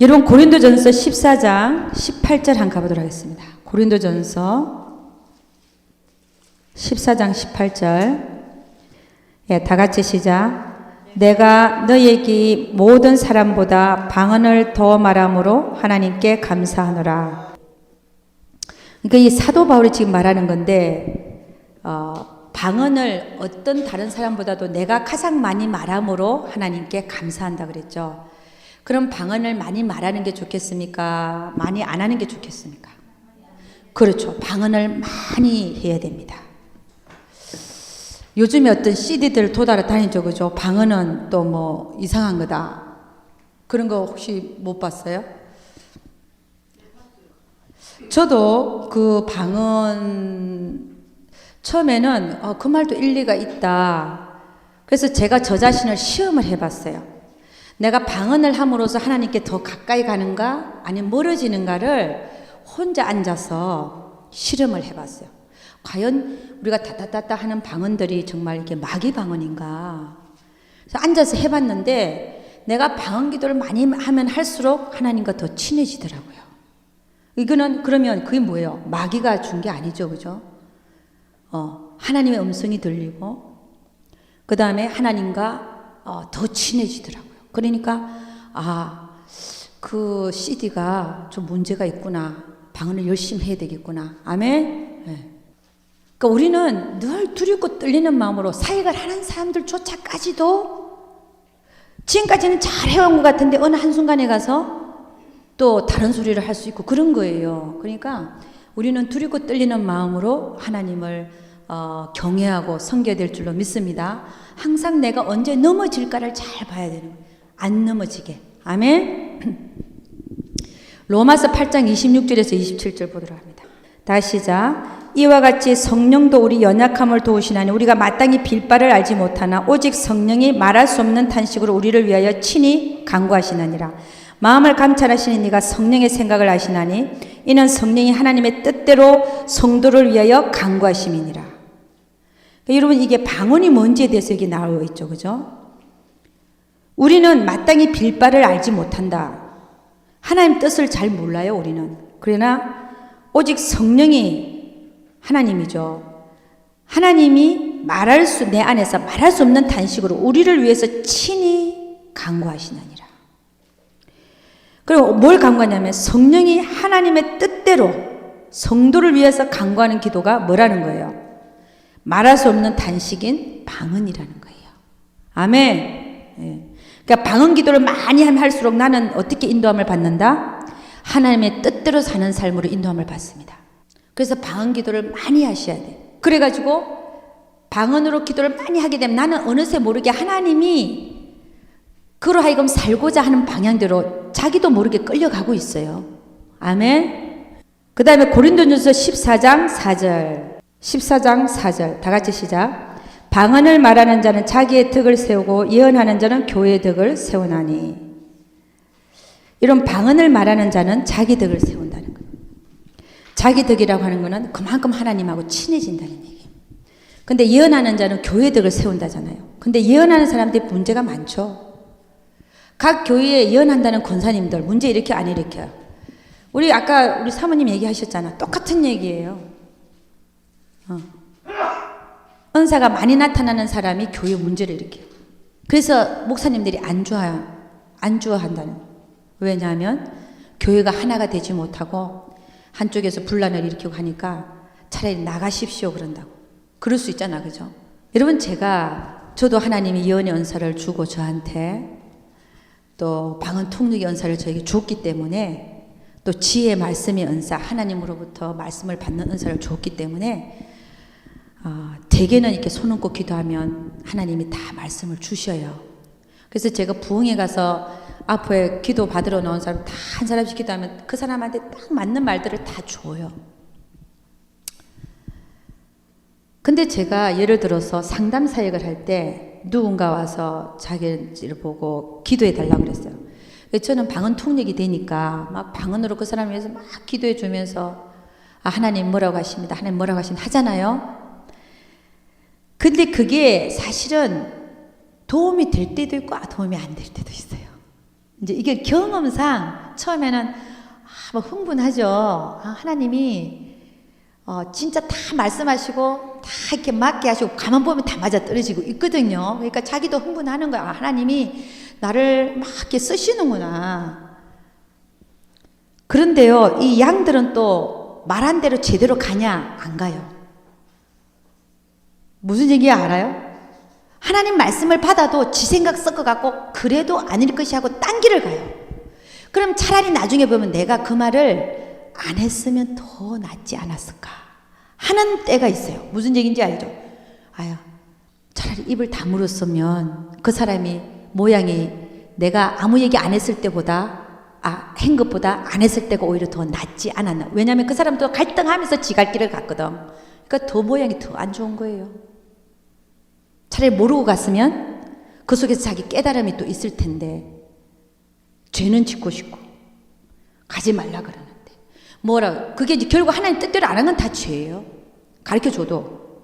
여러분 고린도전서 14장 18절 한번 가보도록 하겠습니다. 고린도전서 14장 18절. 예, 다 같이 시작. 내가 너희에게 모든 사람보다 방언을 더 말함으로 하나님께 감사하노라. 그러니까 이 사도 바울이 지금 말하는 건데, 방언을 어떤 다른 사람보다도 내가 가장 많이 말함으로 하나님께 감사한다 그랬죠. 그럼 방언을 많이 말하는 게 좋겠습니까? 많이 안 하는 게 좋겠습니까? 그렇죠. 방언을 많이 해야 됩니다. 요즘에 어떤 CD들 돌아다니죠, 그죠? 방언은 또 뭐 이상한 거다. 그런 거 혹시 못 봤어요? 저도 그 방언 처음에는 그 말도 일리가 있다. 그래서 제가 저 자신을 시험을 해봤어요. 내가 방언을 함으로써 하나님께 더 가까이 가는가 아니면 멀어지는가를 혼자 앉아서 실험을 해봤어요. 과연 우리가 따따따따 하는 방언들이 정말 이게 마귀 방언인가? 그래서 앉아서 해봤는데 내가 방언 기도를 많이 하면 할수록 하나님과 더 친해지더라고요. 이거는 그러면 그게 뭐예요? 마귀가 준 게 아니죠, 그죠? 하나님의 음성이 들리고 그 다음에 하나님과 더 친해지더라고요. 그러니까 그 CD가 좀 문제가 있구나. 방언을 열심히 해야 되겠구나. 아멘. 네. 그러니까 우리는 늘 두렵고 떨리는 마음으로 사역을 하는 사람들조차까지도 지금까지는 잘 해온 것 같은데 어느 한순간에 가서 또 다른 소리를 할 수 있고 그런 거예요. 그러니까 우리는 두렵고 떨리는 마음으로 하나님을 경외하고 섬겨야 될 줄로 믿습니다. 항상 내가 언제 넘어질까를 잘 봐야 되는 거예요. 안 넘어지게. 아멘. 로마서 8장 26절에서 27절 보도록 합니다. 다시 시작. 이와 같이 성령도 우리 연약함을 도우시나니 우리가 마땅히 빌 바를 알지 못하나 오직 성령이 말할 수 없는 탄식으로 우리를 위하여 친히 간구하시느니라. 마음을 감찰하시는 이가 성령의 생각을 아시나니 이는 성령이 하나님의 뜻대로 성도를 위하여 간구하심이니라. 그러니까 여러분 이게 방언이 뭔지에 대해서 여기 나와 있죠, 그죠? 우리는 마땅히 빌 바를 알지 못한다. 하나님 뜻을 잘 몰라요, 우리는. 그러나 오직 성령이 하나님이죠. 하나님이 내 안에서 말할 수 없는 탄식으로 우리를 위해서 친히 간구하시느니라. 그리고 뭘 간구하냐면 성령이 하나님의 뜻대로 성도를 위해서 간구하는 기도가 뭐라는 거예요? 말할 수 없는 탄식인 방언이라는 거예요. 아멘. 예. 그러니까 방언 기도를 많이 하면 할수록 나는 어떻게 인도함을 받는다? 하나님의 뜻대로 사는 삶으로 인도함을 받습니다. 그래서 방언 기도를 많이 하셔야 돼. 그래가지고 방언으로 기도를 많이 하게 되면 나는 어느새 모르게 하나님이 그로 하여금 살고자 하는 방향대로 자기도 모르게 끌려가고 있어요. 아멘. 그 다음에 고린도전서 14장 4절. 14장 4절. 다 같이 시작. 방언을 말하는 자는 자기의 덕을 세우고 예언하는 자는 교회의 덕을 세우나니. 이런 방언을 말하는 자는 자기 덕을 세운다는 거예요. 자기 덕이라고 하는 것은 그만큼 하나님하고 친해진다는 얘기예요. 근데 예언하는 자는 교회의 덕을 세운다잖아요. 근데 예언하는 사람들이 문제가 많죠. 각 교회에 예언한다는 권사님들 문제 일으켜 안 일으켜요? 우리 아까 우리 사모님 얘기하셨잖아. 똑같은 얘기예요. 은사가 많이 나타나는 사람이 교회 문제를 일으켜요. 그래서 목사님들이 안 좋아한다는. 왜냐하면 교회가 하나가 되지 못하고 한쪽에서 분란을 일으키고 하니까 차라리 나가십시오 그런다고. 그럴 수 있잖아, 그죠? 여러분 저도 하나님이 예언의 은사를 주고 저한테 또 방언 통역의 은사를 저에게 줬기 때문에 또 지혜의 말씀의 은사, 하나님으로부터 말씀을 받는 은사를 줬기 때문에 대개는 이렇게 손 얹고 기도하면 하나님이 다 말씀을 주셔요. 그래서 제가 부흥회 가서 앞에 기도 받으러 나온 사람 다 한 사람씩 기도하면 그 사람한테 딱 맞는 말들을 다 줘요. 근데 제가 예를 들어서 상담 사역을 할 때 누군가 와서 자기를 보고 기도해 달라고 그랬어요. 저는 방언 통역이 되니까 막 방언으로 그 사람을 위해서 막 기도해 주면서 하나님 뭐라고 하십니다. 하나님 뭐라고 하십니다. 하잖아요. 근데 그게 사실은 도움이 될 때도 있고 도움이 안 될 때도 있어요. 이제 이게 경험상 처음에는 막 흥분하죠. 하나님이 진짜 다 말씀하시고 다 이렇게 맞게 하시고 가만 보면 다 맞아 떨어지고 있거든요. 그러니까 자기도 흥분하는 거야. 하나님이 나를 막 이렇게 쓰시는구나. 그런데요, 이 양들은 또 말한 대로 제대로 가냐? 안 가요. 무슨 얘기 알아요? 하나님 말씀을 받아도 지 생각 섞어갖고 그래도 아닐 것이 하고 딴 길을 가요. 그럼 차라리 나중에 보면 내가 그 말을 안 했으면 더 낫지 않았을까 하는 때가 있어요. 무슨 얘기인지 알죠? 아유, 차라리 입을 다물었으면 그 사람이 모양이 내가 아무 얘기 안 했을 때보다 한 것보다 안 했을 때가 오히려 더 낫지 않았나. 왜냐하면 그 사람도 갈등하면서 지 갈 길을 갔거든. 그러니까 더 모양이 더 안 좋은 거예요. 차라리 모르고 갔으면 그 속에서 자기 깨달음이 또 있을 텐데 죄는 짓고 싶고 가지 말라 그러는데 뭐라 그게 이제 결국 하나님 뜻대로 안 한 건 다 죄예요. 가르쳐줘도.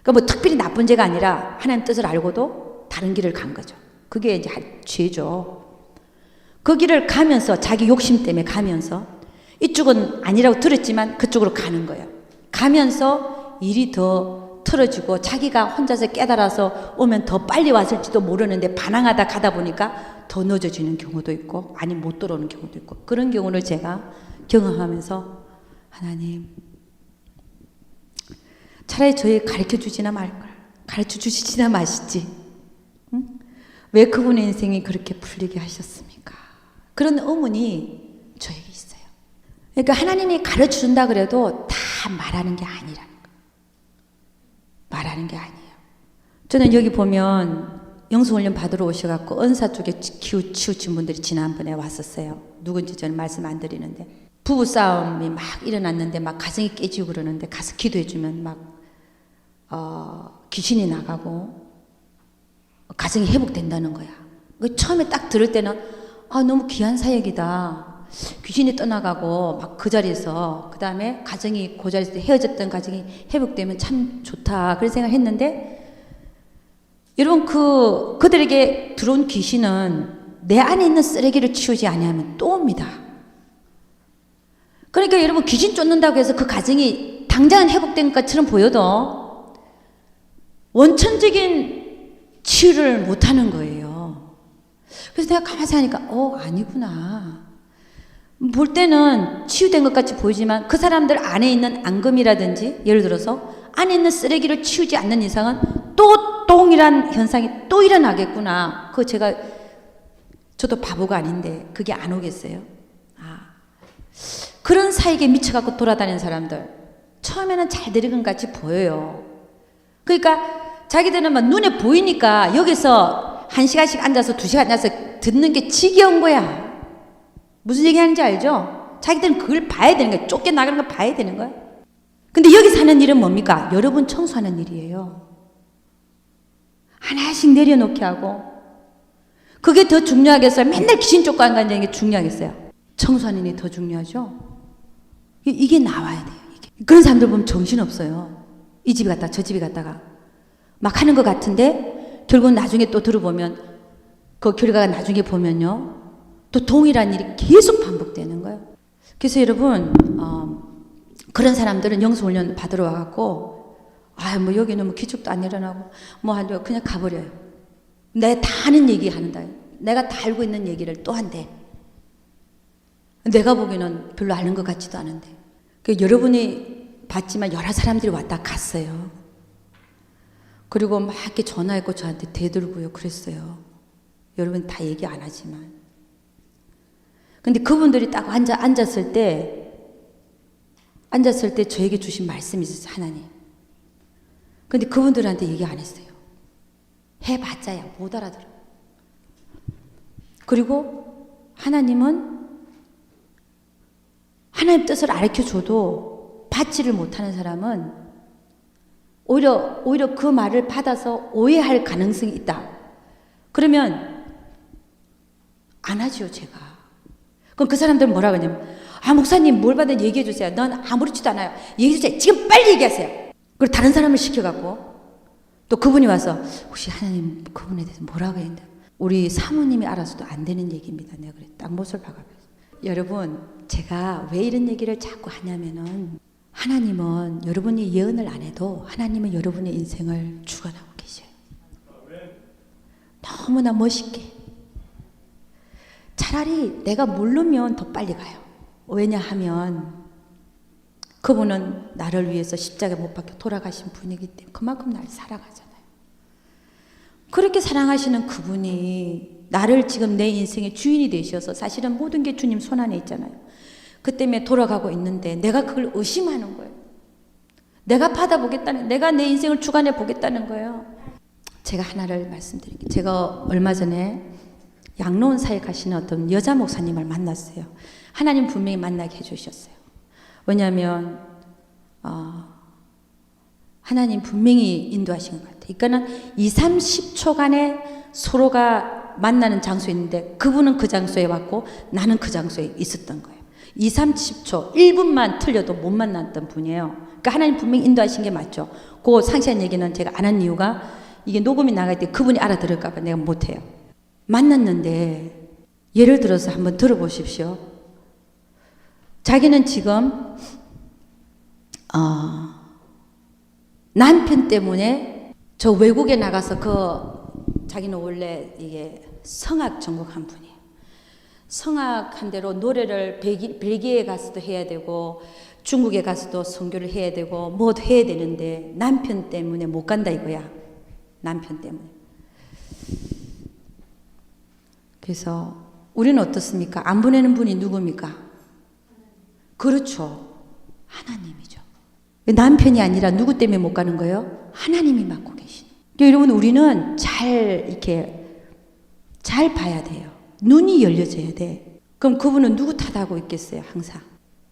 그러니까 뭐 특별히 나쁜 죄가 아니라 하나님 뜻을 알고도 다른 길을 간 거죠. 그게 이제 죄죠. 그 길을 가면서 자기 욕심 때문에 가면서 이쪽은 아니라고 들었지만 그쪽으로 가는 거예요. 가면서 일이 더 틀어지고 자기가 혼자서 깨달아서 오면 더 빨리 왔을지도 모르는데 반항하다 가다 보니까 더 늦어지는 경우도 있고 아니 못 들어오는 경우도 있고 그런 경우를 제가 경험하면서 하나님 차라리 저희 가르쳐 주지나 말걸 가르쳐 주시지나 마시지 응? 왜 그분의 인생이 그렇게 풀리게 하셨습니까? 그런 의문이 저에게 있어요. 그러니까 하나님이 가르쳐 준다 그래도 다 말하는 게 아니라는 거예요. 말하는 게 아니에요. 저는 여기 보면 영성훈련 받으러 오셔갖고 은사 쪽에 치우친 분들이 지난번에 왔었어요. 누군지 저는 말씀 안 드리는데 부부싸움이 막 일어났는데 막 가정이 깨지고 그러는데 가서 기도해주면 막 귀신이 나가고 가정이 회복된다는 거야. 처음에 딱 들을 때는 너무 귀한 사역이다. 귀신이 떠나가고 막 그 자리에서 그 다음에 가정이 그 자리에서 헤어졌던 가정이 회복되면 참 좋다. 그런 생각을 했는데 여러분 그들에게 들어온 귀신은 내 안에 있는 쓰레기를 치우지 아니하면 또 옵니다. 그러니까 여러분 귀신 쫓는다고 해서 그 가정이 당장은 회복된 것처럼 보여도 원천적인 치유를 못하는 거예요. 그래서 내가 가만히 하니까 아니구나. 볼 때는 치유된 것 같이 보이지만 그 사람들 안에 있는 앙금이라든지 예를 들어서 안에 있는 쓰레기를 치우지 않는 이상은 또 동일한 현상이 또 일어나겠구나. 저도 바보가 아닌데 그게 안 오겠어요? 그런 사익에 미쳐갖고 돌아다니는 사람들 처음에는 잘 되는 것 같이 보여요. 그러니까 자기들은 막 눈에 보이니까 여기서 1시간씩 앉아서 2시간 앉아서 듣는 게 지겨운 거야. 무슨 얘기 하는지 알죠? 자기들은 그걸 봐야 되는 거야. 쫓겨나가는 걸 봐야 되는 거야. 근데 여기 사는 일은 뭡니까? 여러분 청소하는 일이에요. 하나씩 내려놓게 하고 그게 더 중요하겠어요? 맨날 귀신 쫓고 안 가는 게 중요하겠어요? 청소하는 일이 더 중요하죠? 이게 나와야 돼요. 이게. 그런 사람들 보면 정신없어요. 이 집에 갔다가 저 집에 갔다가 막 하는 것 같은데 결국은 나중에 또 들어보면 그 결과가 나중에 보면요 또 동일한 일이 계속 반복되는 거예요. 그래서 여러분 그런 사람들은 영성훈련 받으러 와갖고 뭐 여기는 뭐 기축도 안 일어나고 뭐 하려 그냥 가버려요. 내가 다 아는 얘기 한다. 내가 다 알고 있는 얘기를 또 한대. 내가 보기에는 별로 아는 것 같지도 않은데. 여러분이 봤지만 여러 사람들이 왔다 갔어요. 그리고 막 이렇게 전화했고 저한테 대들고요 그랬어요. 여러분 다 얘기 안 하지만. 근데 그분들이 딱 앉았을 때 저에게 주신 말씀이 있었어요. 하나님. 근데 그분들한테 얘기 안 했어요. 해봤자야 못 알아들어. 그리고 하나님은 하나님 뜻을 가르쳐줘도 받지를 못하는 사람은 오히려 그 말을 받아서 오해할 가능성이 있다. 그러면 안 하죠, 제가. 그럼 그 사람들은 뭐라 그러냐면 목사님 뭘 받은 얘기해 주세요. 넌 아무렇지도 않아요. 얘기해 주세요. 지금 빨리 얘기하세요. 그리고 다른 사람을 시켜갖고 또 그분이 와서 혹시 하나님 그분에 대해서 뭐라고 했는데 우리 사모님이 알아서도 안 되는 얘기입니다. 내가 그래 딱 못을 박아봤어요. 여러분, 제가 왜 이런 얘기를 자꾸 하냐면은 하나님은 여러분이 예언을 안 해도 하나님은 여러분의 인생을 주관하고 계셔요. 너무나 멋있게. 차라리 내가 모르면 더 빨리 가요. 왜냐하면 그분은 나를 위해서 십자가에 못 박혀 돌아가신 분이기 때문에 그만큼 날 사랑하잖아요. 그렇게 사랑하시는 그분이 나를 지금 내 인생의 주인이 되셔서 사실은 모든 게 주님 손 안에 있잖아요. 그 때문에 돌아가고 있는데 내가 그걸 의심하는 거예요. 내가 받아보겠다는, 내가 내 인생을 주관해 보겠다는 거예요. 제가 하나를 말씀드릴게요. 제가 얼마 전에 양로원 사역하시는 어떤 여자 목사님을 만났어요. 하나님 분명히 만나게 해주셨어요. 왜냐하면 하나님 분명히 인도하신 것 같아요. 그러니까는 2, 30초간에 서로가 만나는 장소에 있는데 그분은 그 장소에 왔고 나는 그 장소에 있었던 거예요. 2, 30초, 1분만 틀려도 못 만났던 분이에요. 그러니까 하나님 분명히 인도하신 게 맞죠. 그 상세한 얘기는 제가 안 한 이유가 이게 녹음이 나갈 때 그분이 알아들을까 봐 내가 못해요. 만났는데 예를 들어서 한번 들어보십시오. 자기는 지금 남편 때문에 저 외국에 나가서 자기는 원래 이게 성악 전공한 분이에요. 성악한 대로 노래를 벨기에 가서도 해야 되고 중국에 가서도 선교를 해야 되고 뭐 해야 되는데 남편 때문에 못 간다 이거야. 남편 때문에. 그래서 우리는 어떻습니까? 안 보내는 분이 누굽니까? 그렇죠. 하나님이죠. 남편이 아니라 누구 때문에 못 가는 거예요? 하나님이 맡고 계시는. 여러분, 우리는 이렇게 잘 봐야 돼요. 눈이 열려져야 돼. 그럼 그분은 누구 탓하고 있겠어요, 항상?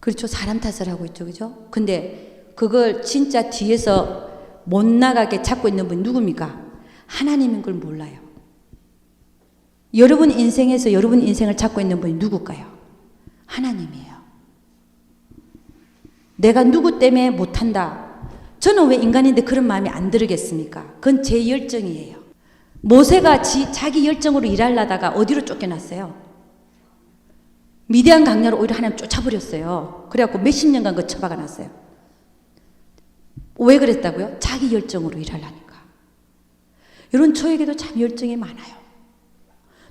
그렇죠. 사람 탓을 하고 있죠, 그죠? 근데 그걸 진짜 뒤에서 못 나가게 잡고 있는 분이 누굽니까? 하나님인 걸 몰라요. 여러분 인생에서 여러분 인생을 잡고 있는 분이 누굴까요? 하나님이에요. 내가 누구 때문에 못한다. 저는 왜 인간인데 그런 마음이 안 들겠습니까? 그건 제 열정이에요. 모세가 자기 열정으로 일하려다가 어디로 쫓겨났어요? 미디안 강야로 오히려 하나님 쫓아버렸어요. 그래갖고 몇십 년간 그 처박아 놨어요. 왜 그랬다고요? 자기 열정으로 일하려니까. 여러분, 저에게도 참 열정이 많아요.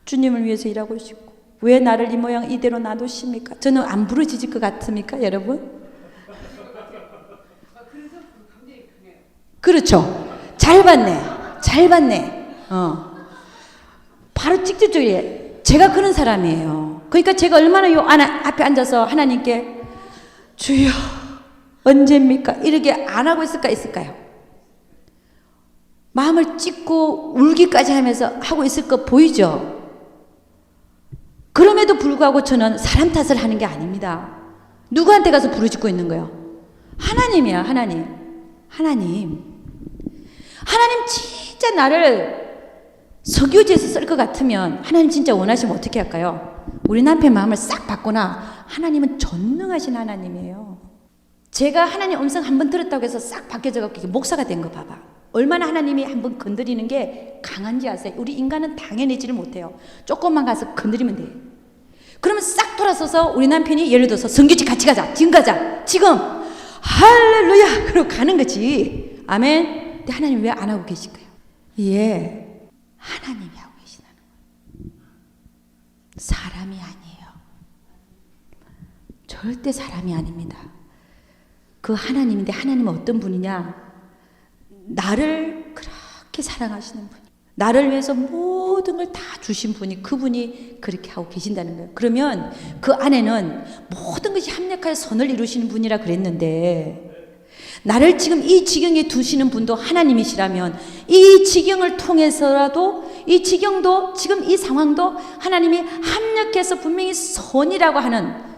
주님을 위해서 일하고 싶고 왜 나를 이 모양 이대로 놔두십니까? 저는 안 부러지질 것 같습니까, 여러분? 그렇죠. 잘 봤네. 잘 봤네. 바로 직접적이에요. 제가 그런 사람이에요. 그러니까 제가 얼마나 요 앞에 앉아서 하나님께 주여 언제입니까? 이렇게 안 하고 있을까요? 마음을 찢고 울기까지 하면서 하고 있을 거 보이죠? 그럼에도 불구하고 저는 사람 탓을 하는 게 아닙니다. 누구한테 가서 부르짖고 있는 거예요? 하나님이야, 하나님. 하나님 진짜 나를 석유지에서 쓸 것 같으면 하나님 진짜 원하시면 어떻게 할까요? 우리 남편 마음을 싹 바꾸나. 하나님은 전능하신 하나님이에요. 제가 하나님 음성 한번 들었다고 해서 싹 바뀌어져갖고 목사가 된 거 봐봐. 얼마나 하나님이 한번 건드리는 게 강한지 아세요? 우리 인간은 당연히지를 못해요. 조금만 가서 건드리면 돼요. 그러면 싹 돌아서서 우리 남편이 예를 들어서 성교지 같이 가자. 지금 가자. 지금. 할렐루야. 그러고 가는 거지. 아멘. 근데 하나님 왜 안 하고 계실까요? 예. 하나님이 하고 계시다는 거예요. 사람이 아니에요. 절대 사람이 아닙니다. 그 하나님인데 하나님은 어떤 분이냐? 나를 그렇게 사랑하시는 분이, 나를 위해서 모든 걸 다 주신 분이, 그분이 그렇게 하고 계신다는 거예요. 그러면 그 안에는 모든 것이 합력하여 선을 이루시는 분이라 그랬는데, 나를 지금 이 지경에 두시는 분도 하나님이시라면 이 지경을 통해서라도, 이 지경도, 지금 이 상황도 하나님이 합력해서 분명히 선이라고 하는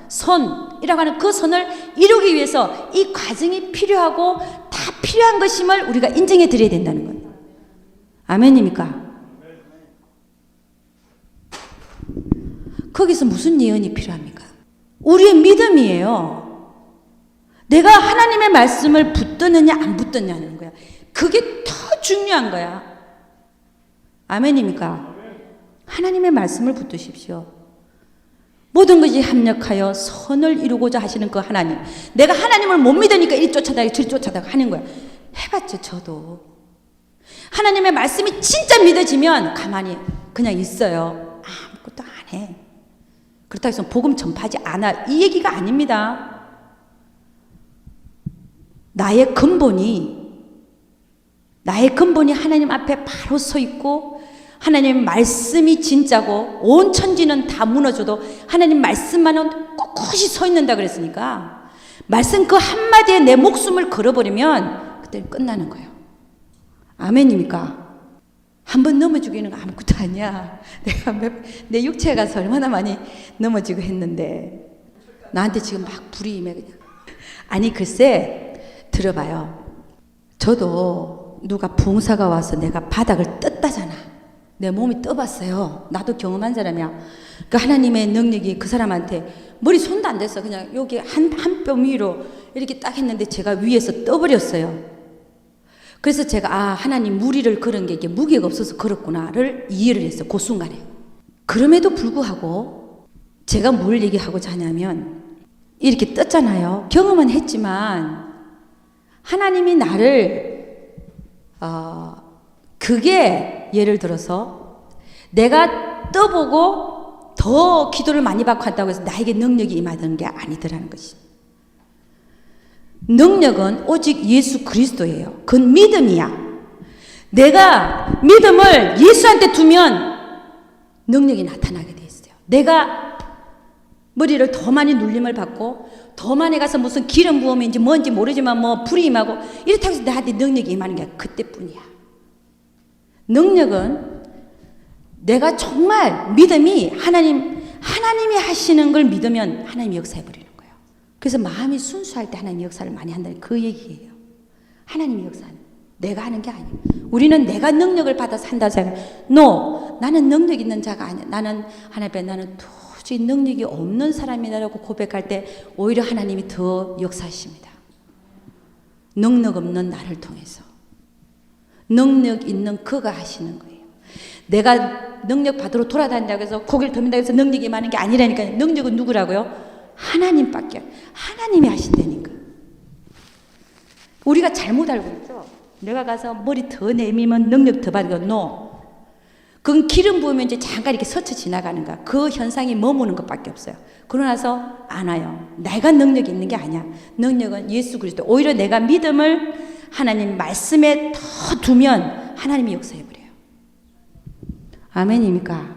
그 선을 이루기 위해서 이 과정이 필요하고 다 필요한 것임을 우리가 인정해 드려야 된다는 거예요. 아멘입니까? 거기서 무슨 예언이 필요합니까? 우리의 믿음이에요. 내가 하나님의 말씀을 붙드느냐 안 붙드느냐는 거야. 그게 더 중요한 거야. 아멘입니까? 하나님의 말씀을 붙드십시오. 모든 것이 합력하여 선을 이루고자 하시는 그 하나님. 내가 하나님을 못 믿으니까 이리 쫓아다니고 저리 쫓아다니고 하는 거야. 해봤죠, 저도. 하나님의 말씀이 진짜 믿어지면 가만히 그냥 있어요. 아무것도 안 해. 그렇다고 해서 복음 전파하지 않아. 이 얘기가 아닙니다. 나의 근본이 하나님 앞에 바로 서 있고 하나님의 말씀이 진짜고 온 천지는 다 무너져도 하나님 말씀만은 꼿꼿이 서 있는다 그랬으니까 말씀 그 한마디에 내 목숨을 걸어버리면 그때는 끝나는 거예요. 아멘입니까? 한번 넘어지기는 아무것도 아니야. 내가 내 육체에 가서 얼마나 많이 넘어지고 했는데 나한테 지금 막 불이 임해 그냥. 아니 글쎄 들어봐요. 저도 누가 부흥사가 와서 내가 바닥을 떴다잖아. 내 몸이 떠봤어요. 나도 경험한 사람이야. 그 하나님의 능력이 그 사람한테 머리 손도 안 댔어. 그냥 여기 한 뼘 위로 이렇게 딱 했는데 제가 위에서 떠버렸어요. 그래서 제가 하나님 무리를 걸은 게 이게 무게가 없어서 걸었구나를 이해를 했어요. 그 순간에. 그럼에도 불구하고 제가 뭘 얘기하고자 하냐면 이렇게 떴잖아요. 경험은 했지만 하나님이 나를 그게 예를 들어서 내가 떠보고 더 기도를 많이 받고 한다고 해서 나에게 능력이 임하던 게 아니더라는 것이. 능력은 오직 예수 그리스도예요. 그건 믿음이야. 내가 믿음을 예수한테 두면 능력이 나타나게 돼 있어요. 내가 머리를 더 많이 눌림을 받고 더 많이 가서 무슨 기름 부음인지 뭔지 모르지만 뭐 불이 임하고 이렇다고 해서 나한테 능력이 임하는 게 그때뿐이야. 능력은 내가 정말 믿음이 하나님이 하시는 걸 믿으면 하나님이 역사해버리는 거예요. 그래서 마음이 순수할 때 하나님이 역사를 많이 한다는 그 얘기예요. 하나님이 역사하는 내가 하는 게 아니에요. 우리는 내가 능력을 받아서 한다고 생각해요. 나는 능력 있는 자가 아니야. 나는 하나님 앞에 나는 도저히 능력이 없는 사람이라고 고백할 때 오히려 하나님이 더 역사하십니다. 능력 없는 나를 통해서. 능력 있는 그가 하시는 거예요. 내가 능력 받으러 돌아다닌다고 해서 고개를 듭니다 해서 능력이 많은 게 아니라니까요. 능력은 누구라고요? 하나님밖에. 하나님이 하신다니까. 우리가 잘못 알고 있죠. 내가 가서 머리 더 내미면 능력 더 받는 거. 그건 기름 부으면 이제 잠깐 이렇게 스쳐 지나가는 거야. 그 현상이 머무는 것밖에 없어요. 그러고 나서 안 와요. 내가 능력이 있는 게 아니야. 능력은 예수 그리스도. 오히려 내가 믿음을 하나님 말씀에 더 두면 하나님이 역사해버려요. 아멘입니까?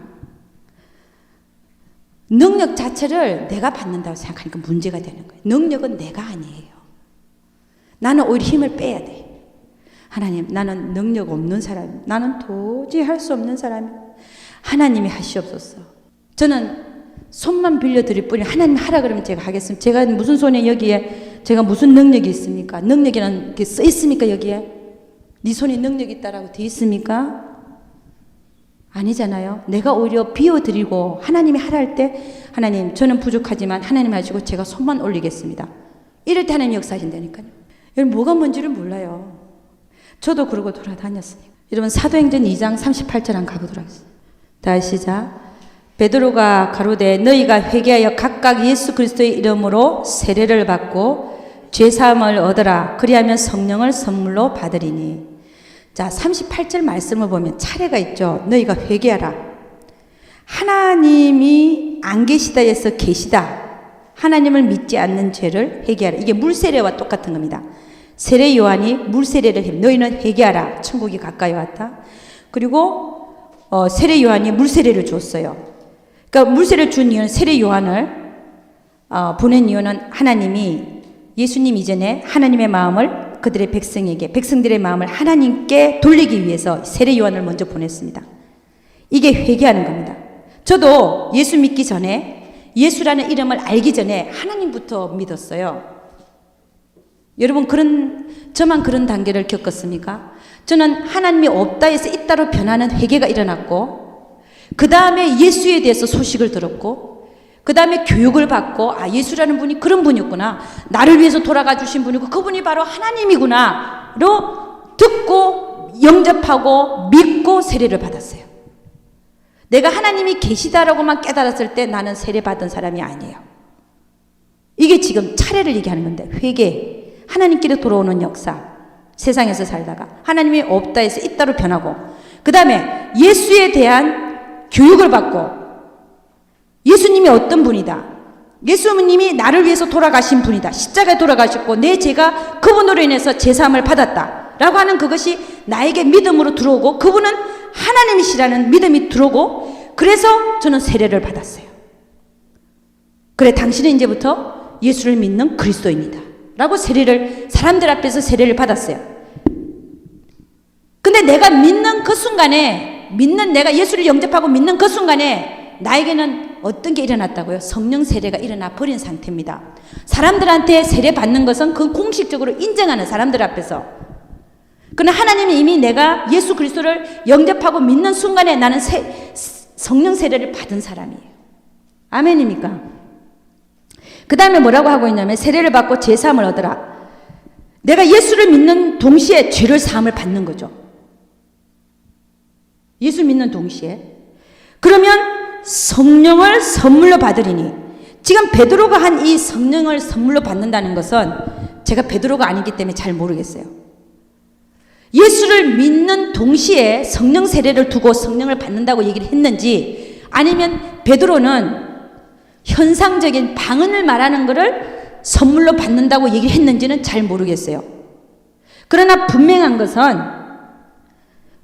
능력 자체를 내가 받는다고 생각하니까 문제가 되는 거예요. 능력은 내가 아니에요. 나는 오히려 힘을 빼야 돼. 하나님, 나는 능력 없는 사람, 나는 도저히 할 수 없는 사람, 하나님이 하시옵소서. 저는 손만 빌려드릴 뿐이 하나님 하라 그러면 제가 하겠습니다. 제가 무슨 손에 여기에 제가 무슨 능력이 있습니까? 능력이란 게 써 있습니까? 여기에 네 손에 능력이 있다라고 돼 있습니까? 아니잖아요. 내가 오히려 비워드리고 하나님이 하라 할 때 하나님 저는 부족하지만 하나님 하시고 제가 손만 올리겠습니다. 이럴 때 하나님 역사하신다니까요. 여러분 뭐가 뭔지를 몰라요. 저도 그러고 돌아다녔으니까. 여러분 사도행전 2장 38절 한번 가보도록 하겠습니다. 다시 시작. 베드로가 가로되 너희가 회개하여 각각 예수 그리스도의 이름으로 세례를 받고 죄사함을 얻으라. 그리하면 성령을 선물로 받으리니. 자 38절 말씀을 보면 차례가 있죠. 너희가 회개하라. 하나님이 안 계시다 해서 계시다. 하나님을 믿지 않는 죄를 회개하라. 이게 물세례와 똑같은 겁니다. 세례 요한이 물세례를 해. 너희는 회개하라. 천국이 가까이 왔다. 그리고 세례 요한이 물세례를 줬어요. 그러니까 물세례를 준 이유는 세례 요한을 보낸 이유는 하나님이 예수님 이전에 하나님의 마음을 그들의 백성들의 마음을 하나님께 돌리기 위해서 세례 요한을 먼저 보냈습니다. 이게 회개하는 겁니다. 저도 예수 믿기 전에 예수라는 이름을 알기 전에 하나님부터 믿었어요. 여러분 저만 그런 단계를 겪었습니까? 저는 하나님이 없다 해서 있다로 변하는 회개가 일어났고 그 다음에 예수에 대해서 소식을 들었고 그 다음에 교육을 받고 예수라는 분이 그런 분이었구나. 나를 위해서 돌아가 주신 분이고 그분이 바로 하나님이구나로 듣고 영접하고 믿고 세례를 받았어요. 내가 하나님이 계시다라고만 깨달았을 때 나는 세례받은 사람이 아니에요. 이게 지금 차례를 얘기하는 건데, 회개, 하나님께로 돌아오는 역사, 세상에서 살다가 하나님이 없다 해서 있다로 변하고, 그 다음에 예수에 대한 교육을 받고, 예수님이 어떤 분이다, 예수님이 나를 위해서 돌아가신 분이다, 십자가에 돌아가셨고 내 죄가 그분으로 인해서 제사함을 받았다 라고 하는 그것이 나에게 믿음으로 들어오고, 그분은 하나님이시라는 믿음이 들어오고, 그래서 저는 세례를 받았어요. 그래, 당신은 이제부터 예수를 믿는 그리스도입니다 라고 세례를, 사람들 앞에서 세례를 받았어요. 근데 내가 믿는 그 순간에, 내가 예수를 영접하고 믿는 그 순간에 나에게는 어떤 게 일어났다고요? 성령 세례가 일어나 버린 상태입니다. 사람들한테 세례 받는 것은 그 공식적으로 인정하는, 사람들 앞에서. 그러나 하나님이 이미 내가 예수 그리스도를 영접하고 믿는 순간에 나는 성령 세례를 받은 사람이에요. 아멘입니까? 그 다음에 뭐라고 하고 있냐면, 세례를 받고 제사함을 얻으라. 내가 예수를 믿는 동시에 죄를 사함을 받는 거죠. 예수 믿는 동시에. 그러면 성령을 선물로 받으리니, 지금 베드로가 한 이 성령을 선물로 받는다는 것은 제가 베드로가 아니기 때문에 잘 모르겠어요. 예수를 믿는 동시에 성령 세례를 두고 성령을 받는다고 얘기를 했는지, 아니면 베드로는 현상적인 방언을 말하는 것을 선물로 받는다고 얘기를 했는지는 잘 모르겠어요. 그러나 분명한 것은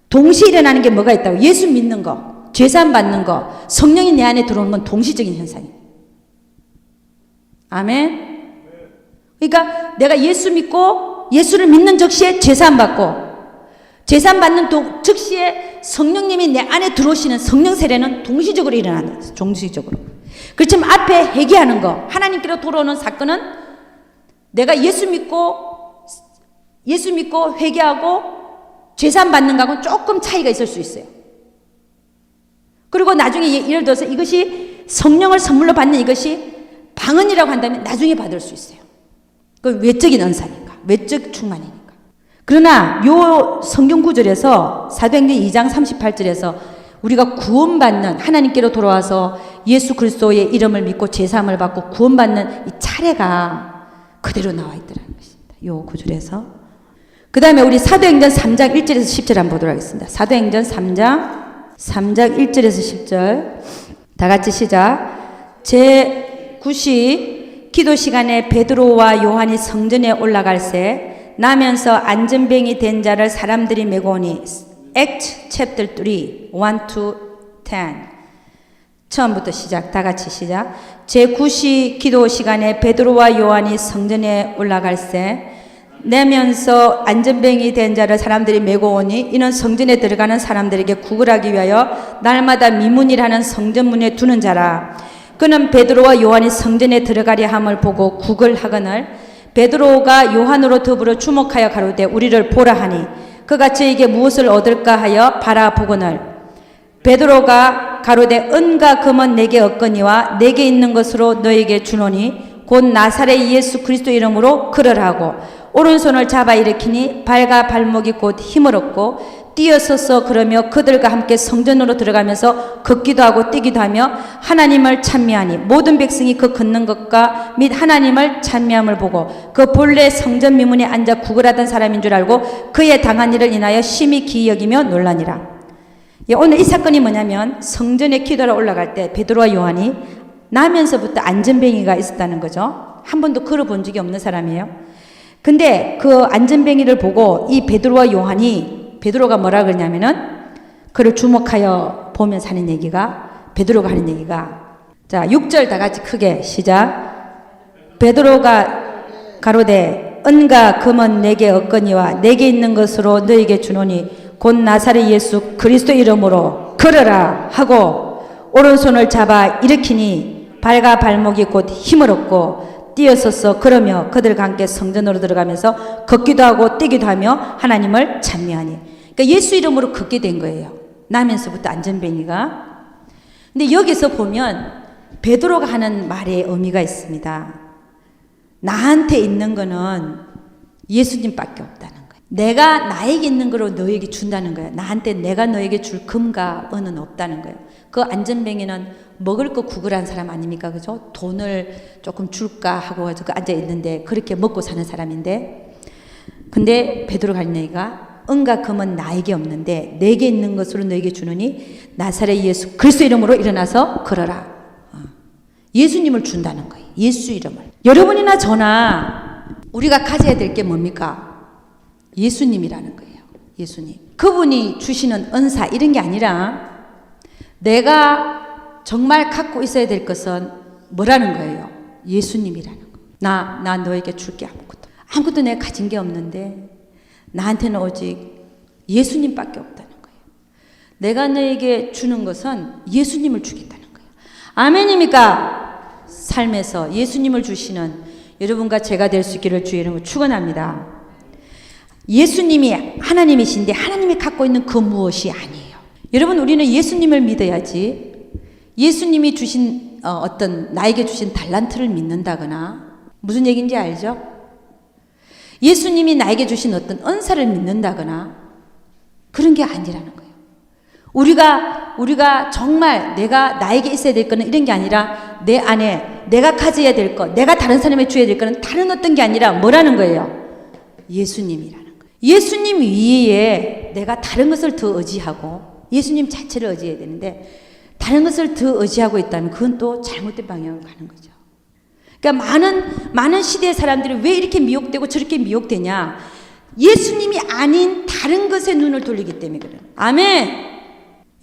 동시에 일어나는 게 뭐가 있다고? 예수 믿는 거, 죄사함 받는 거, 성령이 내 안에 들어오는 건 동시적인 현상이에요. 아멘. 그러니까 내가 예수 믿고 예수를 믿는 즉시에 죄사함 받고, 죄사함 받는 즉시에 성령님이 내 안에 들어오시는 성령 세례는 동시적으로 일어나는 거예요. 동시적으로. 그렇지만 앞에 회개하는 거, 하나님께로 돌아오는 사건은 내가 예수 믿고 회개하고 죄사함 받는 거하고는 조금 차이가 있을 수 있어요. 그리고 나중에 예를 들어서 이것이 성령을 선물로 받는 이것이 방언이라고 한다면 나중에 받을 수 있어요. 그 외적인 은사니까, 외적 충만이니까. 그러나 요 성경 구절에서 사도행전 2장 38절에서 우리가 구원받는, 하나님께로 돌아와서 예수 그리스도의 이름을 믿고 제사함을 받고 구원받는 이 차례가 그대로 나와 있더라는 것입니다. 요 구절에서. 그 다음에 우리 사도행전 3장 1절에서 10절 한번 보도록 하겠습니다. 사도행전 3장 1절에서 10절 다 같이 시작. 제9시 기도 시간에 베드로와 요한이 성전에 올라갈새 나면서 안전뱅이 된 자를 사람들이 메고 오니. Act chapter 3 1 to 10 처음부터 시작. 다 같이 시작. 제9시 기도 시간에 베드로와 요한이 성전에 올라갈새 내면서 안전뱅이 된 자를 사람들이 메고 오니, 이는 성전에 들어가는 사람들에게 구걸하기 위하여 날마다 미문이라는 성전문에 두는 자라. 그는 베드로와 요한이 성전에 들어가려 함을 보고 구걸하거늘 베드로가 요한으로 더불어 주목하여 가로되 우리를 보라 하니, 그가 저에게 무엇을 얻을까 하여 바라보거늘 베드로가 가로되 은과 금은 내게 없거니와 내게 있는 것으로 너에게 주노니 곧 나사렛 예수 그리스도 이름으로 걸으라고 오른손을 잡아 일으키니 발과 발목이 곧 힘을 얻고 뛰어서서 그러며 그들과 함께 성전으로 들어가면서 걷기도 하고 뛰기도 하며 하나님을 찬미하니, 모든 백성이 그 걷는 것과 및 하나님을 찬미함을 보고 그 본래 성전 미문에 앉아 구걸하던 사람인 줄 알고 그의 당한 일을 인하여 심히 기이 여기며 놀라니라. 오늘 이 사건이 뭐냐면, 성전에 기도하러 올라갈 때 베드로와 요한이 나면서부터 안전뱅이가 있었다는 거죠. 한 번도 걸어본 적이 없는 사람이에요. 근데 그 안전뱅이를 보고 이 베드로와 요한이, 베드로가 뭐라 그러냐면은 그를 주목하여 보면서 하는 얘기가, 베드로가 하는 얘기가, 자 6절 다 같이 크게 시작. 베드로가 가로되 은과 금은 내게 없거니와 내게 있는 것으로 너에게 주노니 곧 나사렛 예수 그리스도 이름으로 걸어라 하고 오른손을 잡아 일으키니 발과 발목이 곧 힘을 얻고 뛰어서서 그러며 그들과 함께 성전으로 들어가면서 걷기도 하고 뛰기도 하며 하나님을 찬미하니. 그러니까 예수 이름으로 걷게 된 거예요. 나면서부터 안전뱅이가. 근데 여기서 보면 베드로가 하는 말에 의미가 있습니다. 나한테 있는 거는 예수님밖에 없다는 거예요. 내가 나에게 있는 거로 너에게 준다는 거예요. 나한테 내가 너에게 줄 금과 은은 없다는 거예요. 그 안전뱅이는 먹을 거 구걸한 사람 아닙니까? 그죠? 돈을 조금 줄까 하고 앉아 있는데 그렇게 먹고 사는 사람인데, 근데 베드로 갈릴레이가 은과 금은 나에게 없는데 내게 있는 것으로 너에게 주느니 나사렛 예수 그리스도 이름으로 일어나서 걸어라. 예수님을 준다는 거예요. 예수 이름을. 여러분이나 저나 우리가 가져야 될 게 뭡니까? 예수님이라는 거예요. 예수님. 그분이 주시는 은사 이런 게 아니라 내가 정말 갖고 있어야 될 것은 뭐라는 거예요? 예수님이라는 거. 나 너에게 줄 게 아무것도 내가 가진 게 없는데 나한테는 오직 예수님밖에 없다는 거예요. 내가 너에게 주는 것은 예수님을 주겠다는 거예요. 아멘입니까? 삶에서 예수님을 주시는 여러분과 제가 될 수 있기를 주의 이름으로 축원합니다. 예수님이 하나님이신데 하나님이 갖고 있는 그 무엇이 아니에요. 여러분, 우리는 예수님을 믿어야지 예수님이 주신 나에게 주신 달란트를 믿는다거나, 무슨 얘기인지 알죠? 예수님이 나에게 주신 어떤 은사를 믿는다거나 그런 게 아니라는 거예요. 우리가 정말 나에게 있어야 될 거는 이런 게 아니라 내 안에 내가 가져야 될 것, 내가 다른 사람에게 줘야 될 거는 다른 어떤 게 아니라 뭐라는 거예요? 예수님이라는 거예요. 예수님 위에 내가 다른 것을 더 의지하고 예수님 자체를 의지해야 되는데 다른 것을 더 의지하고 있다면 그건 또 잘못된 방향으로 가는 거죠. 그러니까 많은 시대의 사람들이 왜 이렇게 미혹되고 저렇게 미혹되냐? 예수님이 아닌 다른 것에 눈을 돌리기 때문에 그래요. 아멘.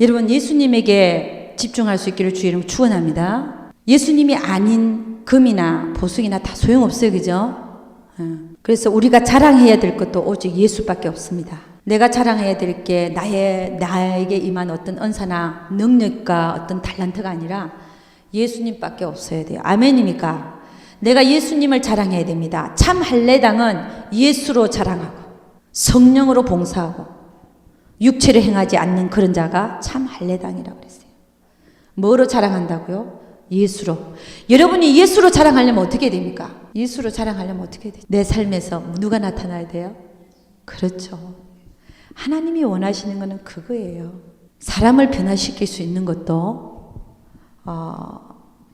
여러분, 예수님에게 집중할 수 있기를 주의 이름으로 축원합니다. 예수님이 아닌 금이나 보석이나 다 소용없어요. 그죠? 그래서 우리가 자랑해야 될 것도 오직 예수밖에 없습니다. 내가 자랑해야 될 게 나에게 임한 어떤 은사나 능력과 어떤 달란트가 아니라 예수님밖에 없어야 돼요. 아멘입니까? 내가 예수님을 자랑해야 됩니다. 참 할례당은 예수로 자랑하고 성령으로 봉사하고 육체로 행하지 않는 그런 자가 참 할례당이라고 그랬어요. 뭐로 자랑한다고요? 예수로. 여러분이 예수로 자랑하려면 어떻게 됩니까? 예수로 자랑하려면 어떻게 돼요? 내 삶에서 누가 나타나야 돼요? 그렇죠. 하나님이 원하시는 것은 그거예요. 사람을 변화시킬 수 있는 것도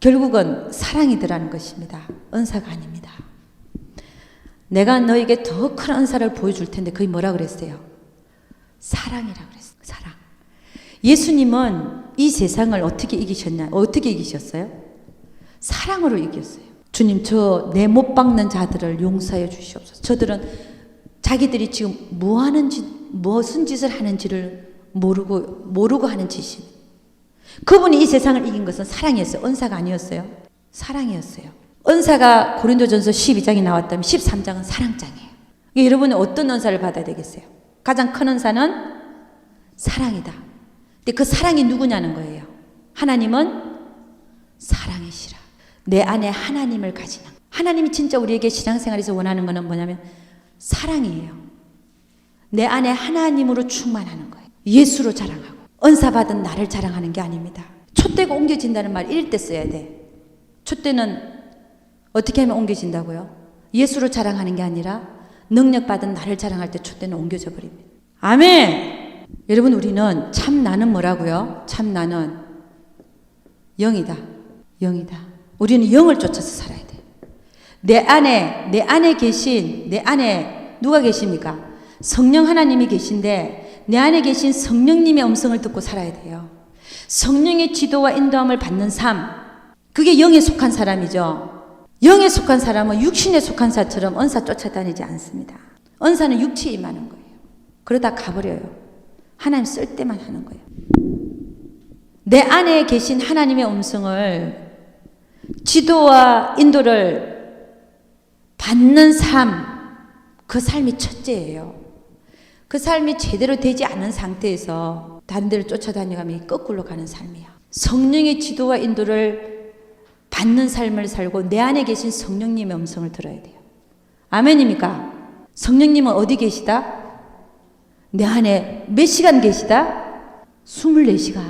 결국은 사랑이더라는 것입니다. 은사가 아닙니다. 내가 너에게 더 큰 은사를 보여줄 텐데 그게 뭐라 그랬어요? 사랑이라고 그랬어요. 사랑. 예수님은 이 세상을 어떻게 이기셨냐? 어떻게 이기셨어요? 사랑으로 이겼어요. 주님, 저 내 못 박는 자들을 용서해 주시옵소서. 저들은 자기들이 지금 무슨 짓을 하는지를 모르고 하는 짓이. 그분이 이 세상을 이긴 것은 사랑이었어요. 은사가 아니었어요. 사랑이었어요. 은사가 고린도전서 12장에 나왔다면 13장은 사랑장이에요. 여러분은 어떤 은사를 받아야 되겠어요? 가장 큰 은사는 사랑이다. 근데 그 사랑이 누구냐는 거예요. 하나님은 사랑이시라. 내 안에 하나님을 가지는. 하나님이 진짜 우리에게 신앙생활에서 원하는 것은 뭐냐면 사랑이에요. 내 안에 하나님으로 충만하는 거예요. 예수로 자랑하고. 은사 받은 나를 자랑하는 게 아닙니다. 촛대가 옮겨진다는 말 이럴 때 써야 돼. 촛대는 어떻게 하면 옮겨진다고요? 예수로 자랑하는 게 아니라 능력 받은 나를 자랑할 때 촛대는 옮겨져 버립니다. 아멘! 여러분, 우리는 참 나는 뭐라고요? 참 나는 영이다. 영이다. 우리는 영을 쫓아서 살아야 돼. 내 안에 계신, 내 안에 누가 계십니까? 성령 하나님이 계신데 내 안에 계신 성령님의 음성을 듣고 살아야 돼요. 성령의 지도와 인도함을 받는 삶, 그게 영에 속한 사람이죠. 영에 속한 사람은 육신에 속한 사처럼 은사 쫓아다니지 않습니다. 은사는 육체에 임하는 거예요. 그러다 가버려요. 하나님 쓸 때만 하는 거예요. 내 안에 계신 하나님의 음성을, 지도와 인도를 받는 삶, 그 삶이 첫째예요. 그 삶이 제대로 되지 않은 상태에서 다른 데를 쫓아다녀가면 거꾸로 가는 삶이야. 성령의 지도와 인도를 받는 삶을 살고 내 안에 계신 성령님의 음성을 들어야 돼요. 아멘입니까? 성령님은 어디 계시다? 내 안에 몇 시간 계시다? 24시간.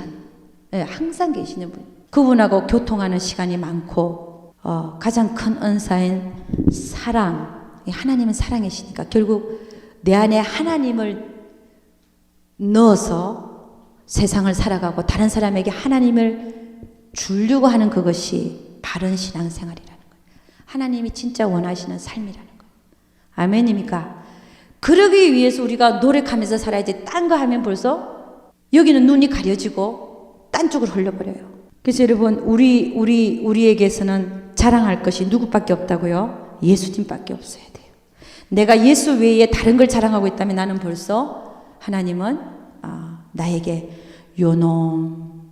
네, 항상 계시는 분. 그분하고 교통하는 시간이 많고 가장 큰 은사인 사랑. 하나님은 사랑이시니까 결국 내 안에 하나님을 넣어서 세상을 살아가고 다른 사람에게 하나님을 주려고 하는 그것이 바른 신앙생활이라는 거예요. 하나님이 진짜 원하시는 삶이라는 거예요. 아멘입니까? 그러기 위해서 우리가 노력하면서 살아야지. 딴 거 하면 벌써 여기는 눈이 가려지고 딴 쪽으로 흘려버려요. 그래서 여러분 우리에게서는 자랑할 것이 누구밖에 없다고요? 예수님밖에 없어야 돼요. 내가 예수 외에 다른 걸 자랑하고 있다면 나는 벌써 하나님은 나에게 요놈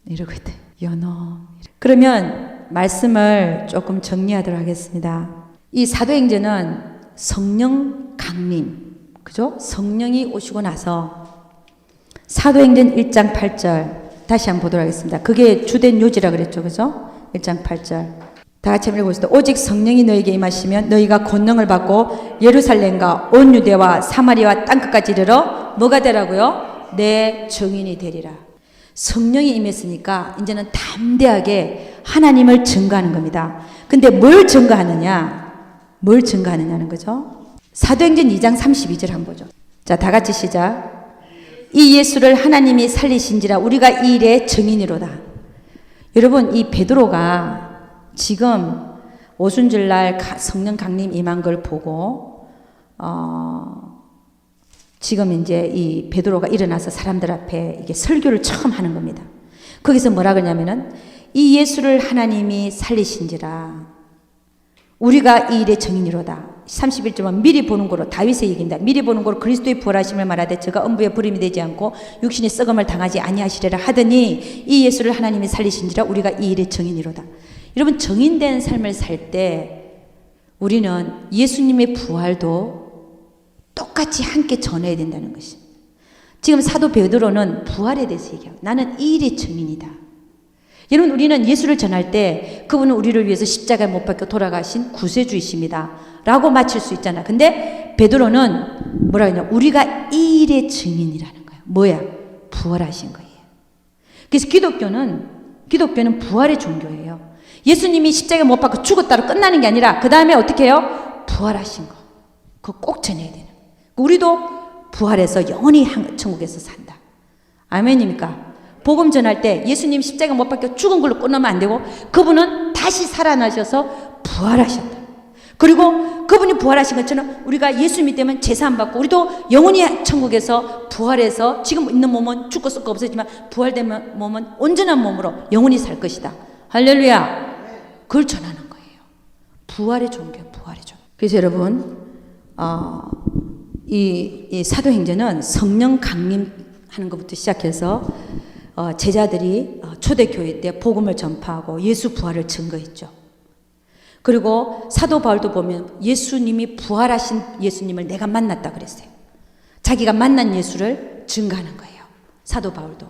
이러고 있대. 요놈. 그러면 말씀을 조금 정리하도록 하겠습니다. 이 사도행전은 성령 강림, 그죠? 성령이 오시고 나서 사도행전 1장 8절 다시 한번 보도록 하겠습니다. 그게 주된 요지라 그랬죠, 그죠? 1장 8절 다 같이 한번 읽어보시죠. 오직 성령이 너에게 임하시면 너희가 권능을 받고 예루살렘과 온 유대와 사마리아 땅끝까지 이르러 뭐가 되라고요? 내 증인이 되리라. 성령이 임했으니까 이제는 담대하게 하나님을 증거하는 겁니다. 근데 뭘 증거하느냐? 뭘 증거하느냐는 거죠. 사도행전 2장 32절 한번 보죠. 자, 다 같이 시작. 이 예수를 하나님이 살리신지라 우리가 이 일의 증인이로다. 여러분, 이 베드로가 지금 오순절날 성령 강림 임한 걸 보고 지금 이제 이 베드로가 일어나서 사람들 앞에 이게 설교를 처음 하는 겁니다. 거기서 뭐라 그러냐면은 이 예수를 하나님이 살리신지라 우리가 이 일의 증인이로다. 31절은 미리 보는 거로 다윗의 얘기입니다. 미리 보는 거로 그리스도의 부활하심을 말하되 저가 음부에 부림이 되지 않고 육신의 썩음을 당하지 아니하시리라 하더니 이 예수를 하나님이 살리신지라 우리가 이 일의 증인이로다. 여러분, 증인된 삶을 살 때 우리는 예수님의 부활도 똑같이 함께 전해야 된다는 것입니다. 지금 사도 베드로는 부활에 대해서 얘기하고 나는 이 일의 증인이다. 여러분, 우리는 예수를 전할 때 그분은 우리를 위해서 십자가에 못 박혀 돌아가신 구세주이십니다 라고 마칠 수 있잖아. 근데 베드로는 뭐라 그러냐, 우리가 이 일의 증인이라는 거예요. 뭐야? 부활하신 거예요. 그래서 기독교는 부활의 종교예요. 예수님이 십자가에 못 박혀 죽었다로 끝나는 게 아니라 그 다음에 어떻게 해요? 부활하신 거. 그거 꼭 전해야 되는 거예요. 우리도 부활해서 영원히 천국에서 산다. 아멘입니까? 복음 전할 때 예수님 십자가 못 박혀 죽은 걸로 끝나면 안 되고 그분은 다시 살아나셔서 부활하셨다. 그리고 그분이 부활하신 것처럼 우리가 예수 믿으면 제사함 받고 우리도 영원히 천국에서 부활해서 지금 있는 몸은 죽고 썩고 없어지만 부활된 몸은 온전한 몸으로 영원히 살 것이다. 할렐루야. 그걸 전하는 거예요. 부활의 종교, 부활의 종교. 그래서 여러분, 이 사도행전은 성령 강림하는 것부터 시작해서 제자들이 초대교회 때 복음을 전파하고 예수 부활을 증거했죠. 그리고 사도 바울도 보면 예수님이 부활하신 예수님을 내가 만났다 그랬어요. 자기가 만난 예수를 증거하는 거예요. 사도 바울도.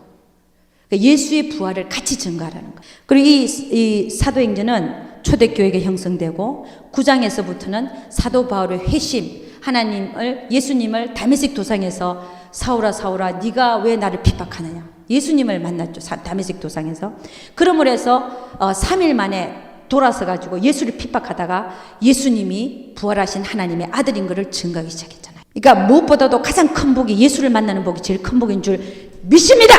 그러니까 예수의 부활을 같이 증거하라는 거예요. 그리고 이 사도행전은 초대교회가 형성되고 9장에서부터는 사도 바울의 회심, 예수님을 다메섹 도상에서 사울아 사울아 네가 왜 나를 핍박하느냐. 예수님을 만났죠. 다메섹 도상에서. 그러므로 해서 3일 만에 돌아서 가지고 예수를 핍박하다가 예수님이 부활하신 하나님의 아들인 것을 증거하기 시작했잖아요. 그러니까 무엇보다도 가장 큰 복이 예수를 만나는 복이 제일 큰 복인 줄 믿습니다.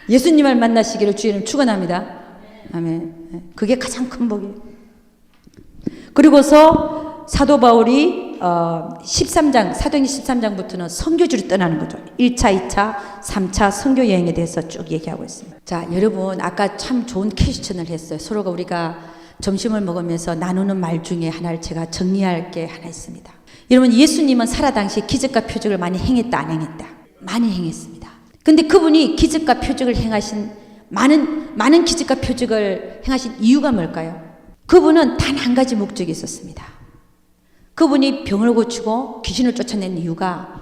예수님을 만나시기를 주님 축원합니다. 아멘. 그게 가장 큰 복이에요. 그리고서 사도 바울이 13장, 사도행전 13장부터는 선교지로 떠나는 거죠. 1차, 2차, 3차 선교 여행에 대해서 쭉 얘기하고 있습니다. 자, 여러분 아까 참 좋은 퀘스천을 했어요. 서로가 우리가 점심을 먹으면서 나누는 말 중에 하나를 제가 정리할 게 하나 있습니다. 여러분, 예수님은 살아 당시 기적과 표적을 많이 행했다, 안 행했다? 많이 행했습니다. 근데 그분이 기적과 표적을 행하신 많은 기적과 표적을 행하신 이유가 뭘까요? 그분은 단 한 가지 목적이 있었습니다. 그분이 병을 고치고 귀신을 쫓아낸 이유가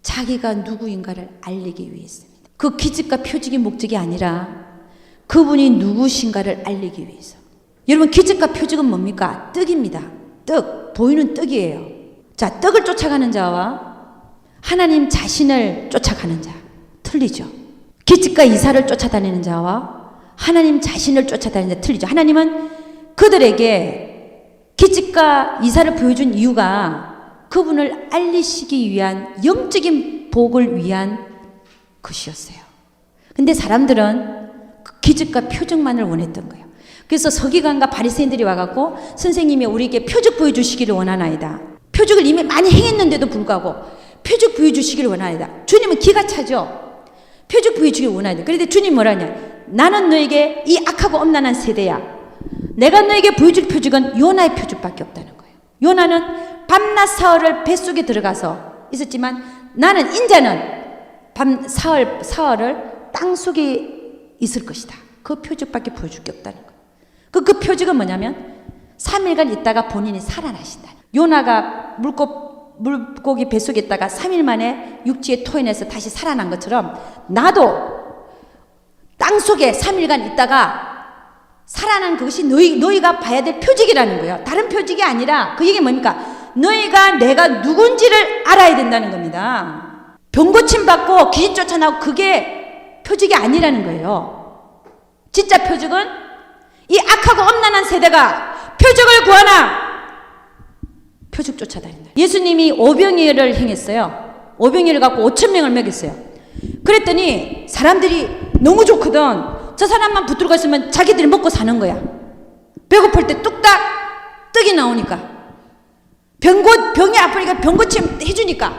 자기가 누구인가를 알리기 위해서입니다. 그 기적과 표적의 목적이 아니라 그분이 누구신가를 알리기 위해서. 여러분, 기적과 표적은 뭡니까? 떡입니다. 떡, 보이는 떡이에요. 자, 떡을 쫓아가는 자와 하나님 자신을 쫓아가는 자 틀리죠. 기적과 이사를 쫓아다니는 자와 하나님 자신을 쫓아다니는 자 틀리죠. 하나님은 그들에게 기칡과 이사를 보여준 이유가 그분을 알리시기 위한 영적인 복을 위한 것이었어요. 근데 사람들은 그 기칡과 표적만을 원했던 거예요. 그래서 서기관과 바리새인들이 와갖고 선생님이 우리에게 표적 보여주시기를 원하나이다. 표적을 이미 많이 행했는데도 불구하고 표적 보여주시기를 원하나이다. 주님은 기가 차죠. 표적 보여주기를 원하나이다. 그런데 주님 뭐라냐? 나는 너에게 이 악하고 엄란한 세대야. 내가 너에게 보여줄 표적은 요나의 표적밖에 없다는 거예요. 요나는 밤낮 사흘을 뱃속에 들어가서 있었지만 나는 인자는 사흘을 땅 속에 있을 것이다. 그 표적밖에 보여줄 게 없다는 거예요. 그 표적은 뭐냐면 3일간 있다가 본인이 살아나신다. 요나가 물고기 뱃속에 있다가 3일 만에 육지에 토해내서 다시 살아난 것처럼 나도 땅 속에 3일간 있다가 살아난 그것이 너희가 봐야 될 표적이라는 거예요. 다른 표적이 아니라 그 얘기 뭡니까? 너희가 내가 누군지를 알아야 된다는 겁니다. 병고침 받고 귀신 쫓아나고 그게 표적이 아니라는 거예요. 진짜 표적은 이 악하고 엄란한 세대가 표적을 구하나 표적 쫓아다닌다. 예수님이 오병이어를 행했어요. 오병이어를 갖고 5,000명을 먹였어요. 그랬더니 사람들이 너무 좋거든. 저 사람만 붙들고 있으면 자기들이 먹고 사는 거야. 배고플 때 뚝딱 떡이 나오니까, 병이 아프니까 병고침 해주니까,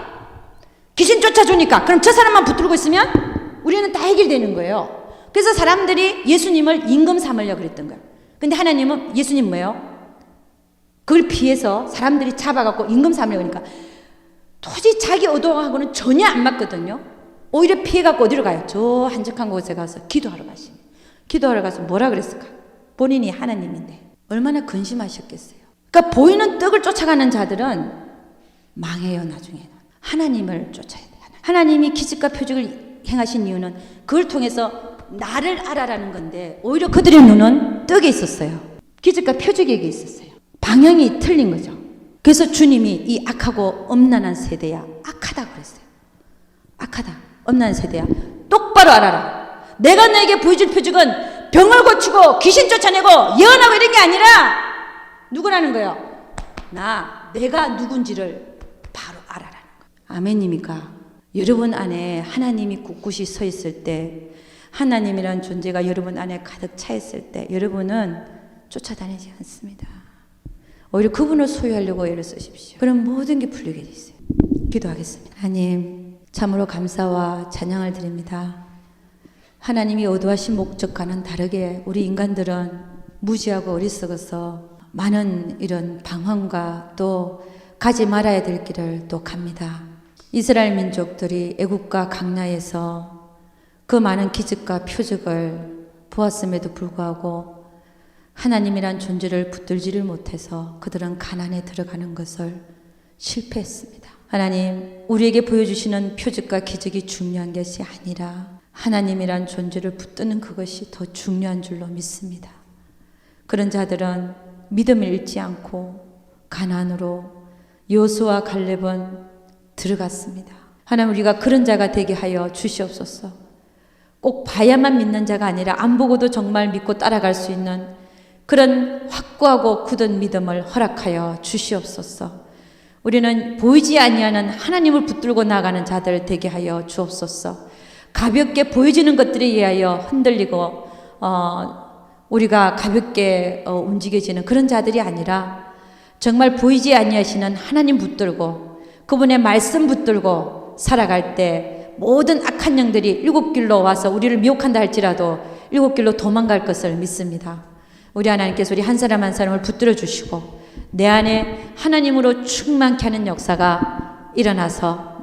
귀신 쫓아주니까, 그럼 저 사람만 붙들고 있으면 우리는 다 해결되는 거예요. 그래서 사람들이 예수님을 임금 삼으려고 그랬던 거예요. 근데 하나님은 예수님 뭐예요? 그걸 피해서 사람들이 잡아갖고 임금 삼으려고 하니까 도저히 자기 의도하고는 전혀 안 맞거든요. 오히려 피해갖고 어디로 가요? 저 한적한 곳에 가서 기도하러 가십니다. 기도하러 가서 뭐라 그랬을까? 본인이 하나님인데 얼마나 근심하셨겠어요. 그러니까 보이는 떡을 쫓아가는 자들은 망해요. 나중에는 하나님을 쫓아야 돼요. 하나님이 기칡과 표적을 행하신 이유는 그걸 통해서 나를 알아라는 건데 오히려 그들의 눈은 떡에 있었어요. 기칡과 표적에게 있었어요. 방향이 틀린 거죠. 그래서 주님이 이 악하고 엄란한 세대야, 악하다 그랬어요. 악하다, 엄란한 세대야, 똑바로 알아라. 내가 너에게 보여줄 표적은 병을 고치고 귀신 쫓아내고 예언하고 이런 게 아니라 누구라는 거예요? 내가 누군지를 바로 알아라는 거예요. 아멘입니까? 여러분 안에 하나님이 꿋꿋이 서 있을 때, 하나님이란 존재가 여러분 안에 가득 차 있을 때 여러분은 쫓아다니지 않습니다. 오히려 그분을 소유하려고 애를 쓰십시오. 그럼 모든 게 풀리게 돼 있어요. 기도하겠습니다. 하나님, 참으로 감사와 찬양을 드립니다. 하나님이 의도하신 목적과는 다르게 우리 인간들은 무지하고 어리석어서 많은 이런 방황과 또 가지 말아야 될 길을 또 갑니다. 이스라엘 민족들이 애국과 광야에서 그 많은 기적과 표적을 보았음에도 불구하고 하나님이란 존재를 붙들지를 못해서 그들은 가나안에 들어가는 것을 실패했습니다. 하나님, 우리에게 보여주시는 표적과 기적이 중요한 것이 아니라 하나님이란 존재를 붙드는 그것이 더 중요한 줄로 믿습니다. 그런 자들은 믿음을 잃지 않고 가나안으로 여호수아와 갈렙은 들어갔습니다. 하나님, 우리가 그런 자가 되게 하여 주시옵소서. 꼭 봐야만 믿는 자가 아니라 안 보고도 정말 믿고 따라갈 수 있는 그런 확고하고 굳은 믿음을 허락하여 주시옵소서. 우리는 보이지 아니하는 하나님을 붙들고 나가는 자들 되게 하여 주옵소서. 가볍게 보여지는 것들에 의하여 흔들리고 우리가 가볍게 움직여지는 그런 자들이 아니라 정말 보이지 아니하시는 하나님 붙들고 그분의 말씀 붙들고 살아갈 때 모든 악한 영들이 일곱 길로 와서 우리를 미혹한다 할지라도 일곱 길로 도망갈 것을 믿습니다. 우리 하나님께서 우리 한 사람 한 사람을 붙들어 주시고 내 안에 하나님으로 충만케 하는 역사가 일어나서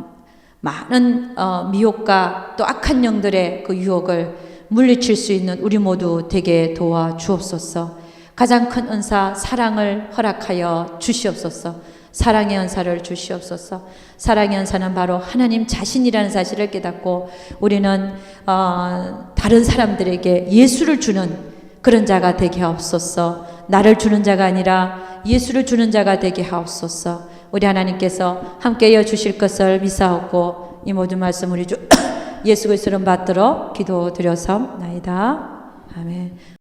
많은 미혹과 또 악한 영들의 그 유혹을 물리칠 수 있는 우리 모두 되게 도와 주옵소서. 가장 큰 은사 사랑을 허락하여 주시옵소서. 사랑의 은사를 주시옵소서. 사랑의 은사는 바로 하나님 자신이라는 사실을 깨닫고 우리는 다른 사람들에게 예수를 주는 그런 자가 되게 하옵소서. 나를 주는 자가 아니라 예수를 주는 자가 되게 하옵소서. 우리 하나님께서 함께하여 주실 것을 믿사옵고 이 모든 말씀 우리 주 예수 그리스도를 받들어 기도드려서나이다. 아멘.